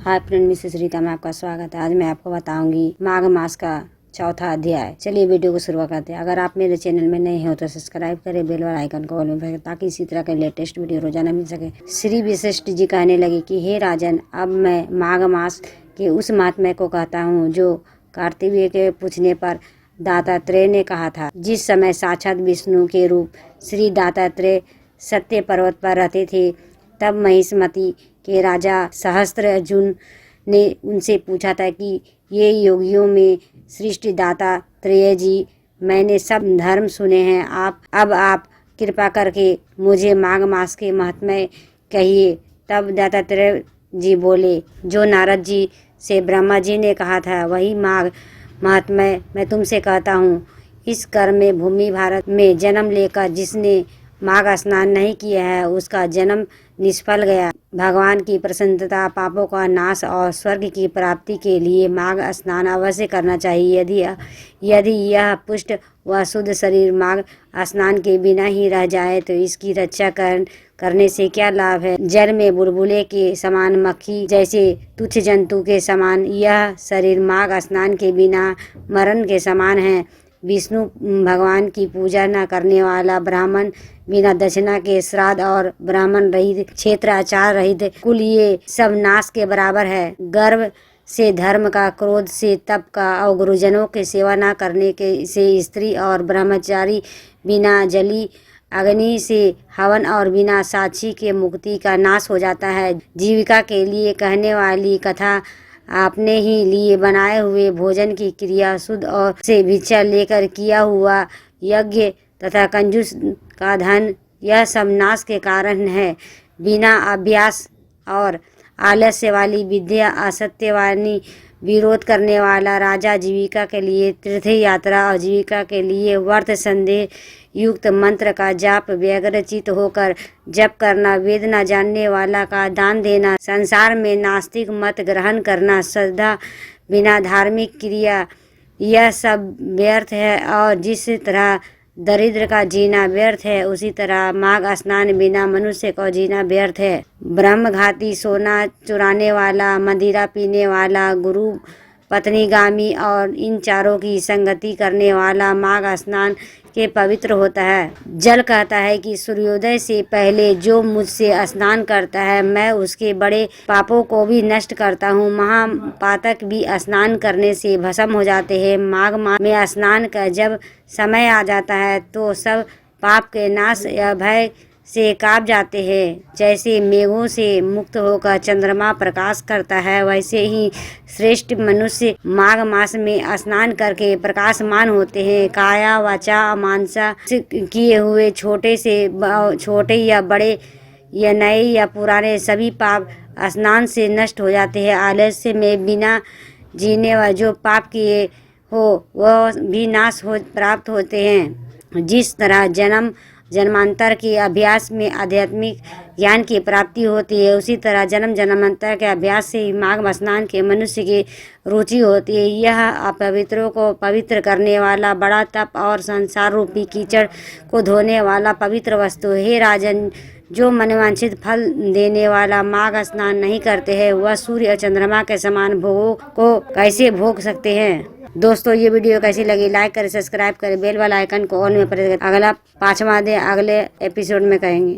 Hi friend, Mrs Rita में आपका स्वागत है। आज मैं आपको बताऊंगी माघ मास का चौथा अध्याय। चलिए वीडियो को शुरू करते हैं। अगर आप मेरे चैनल में नए हो तो सब्सक्राइब करें, बेल वाला आइकन को ऑल में रखें ताकि इसी तरह के लेटेस्ट वीडियो रोजाना मिल सके। श्री वशिष्ठ जी कहने लगे कि हे राजन, अब मैं माघ मास के उस महात्म्य को कहता हूँ जो कार्तिवीय के पूछने पर दत्तात्रेय ने कहा था। जिस समय साक्षात विष्णु के रूप श्री दत्तात्रेय सत्य पर्वत पर रहते थे, तब महिष्मती के राजा सहस्त्रर्जुन ने उनसे पूछा था कि ये योगियों में श्रेष्ठ दत्तात्रेय जी, मैंने सब धर्म सुने हैं, आप कृपा करके मुझे माघ मास के महात्म्य कहिए। तब दत्तात्रेय जी बोले, जो नारद जी से ब्रह्मा जी ने कहा था वही माघ महात्म्य मैं तुमसे कहता हूँ। इस कर्म में भूमि भारत में जन्म लेकर जिसने माघ स्नान नहीं किया है उसका जन्म निष्फल गया। भगवान की प्रसन्नता, पापों का नाश और स्वर्ग की प्राप्ति के लिए माघ स्नान अवश्य करना चाहिए। यदि यह पुष्ट व शुद्ध शरीर माघ स्नान के बिना ही रह जाए तो इसकी रक्षा करने से क्या लाभ है। जल में बुलबुले के समान, मक्खी जैसे तुच्छ जंतु के समान यह शरीर माघ स्नान के बिना मरण के समान है। विष्णु भगवान की पूजा न करने वाला ब्राह्मण, बिना दक्षिणा के श्राद्ध और ब्राह्मण रहित क्षेत्र, आचार रहित कुल, ये सब नाश के बराबर है। गर्व से धर्म का, क्रोध से तप का और गुरुजनों की सेवा न करने के से स्त्री और ब्रह्मचारी, बिना जली अग्नि से हवन और बिना साक्षी के मुक्ति का नाश हो जाता है। जीविका के लिए कहने वाली कथा, आपने ही लिए बनाए हुए भोजन की क्रिया, शुद्ध और से भिक्षा लेकर किया हुआ यज्ञ तथा कंजूस का धन, यह सब नाश के कारण है। बिना अभ्यास और आलस्य वाली विद्या, असत्यवाणी, विरोध करने वाला राजा, जीविका के लिए तीर्थ यात्रा और जीविका के लिए व्रत संदेह युक्त मंत्र का जाप, व्यग्रचित होकर जप करना, वेद न जानने वाला का दान देना, संसार में नास्तिक मत ग्रहण करना, श्रद्धा बिना धार्मिक क्रिया, यह सब व्यर्थ है। और जिस तरह दरिद्र का जीना व्यर्थ है, उसी तरह माघ स्नान बिना मनुष्य का जीना व्यर्थ है। ब्रह्मघाती, सोना चुराने वाला, मदिरा पीने वाला, गुरु पत्नीगामी और इन चारों की संगति करने वाला माघ स्नान के पवित्र होता है। जल कहता है कि सूर्योदय से पहले जो मुझसे स्नान करता है मैं उसके बड़े पापों को भी नष्ट करता हूँ। महापातक भी स्नान करने से भस्म हो जाते हैं। माघ मास में स्नान का जब समय आ जाता है तो सब पाप के नाश या भय से कांप जाते हैं। जैसे मेघों से मुक्त होकर चंद्रमा प्रकाश करता है, वैसे ही श्रेष्ठ मनुष्य माघ मास में स्नान करके प्रकाशमान होते हैं। काया, वाचा, मानसा किए हुए छोटे या बड़े या नए या पुराने सभी पाप स्नान से नष्ट हो जाते हैं। आलस्य में बिना जीने व जो पाप किए हो वह भी नाश प्राप्त होते हैं। जिस तरह जन्मांतर के अभ्यास में आध्यात्मिक ज्ञान की प्राप्ति होती है, उसी तरह जन्म जन्मांतर के अभ्यास से ही माघ स्नान के मनुष्य की रुचि होती है। यह अपवित्रों को पवित्र करने वाला बड़ा तप और संसार रूपी कीचड़ को धोने वाला पवित्र वस्तु। हे राजन, जो मनवांछित फल देने वाला माघ स्नान नहीं करते हैं वह सूर्य और चंद्रमा के समान भोगों को कैसे भोग सकते हैं। दोस्तों, ये वीडियो कैसी लगी लाइक करें, सब्सक्राइब करें, बेल वाला आइकन को ऑन में प्रेस करें। अगला 5वां अध्याय अगले एपिसोड में कहेंगे।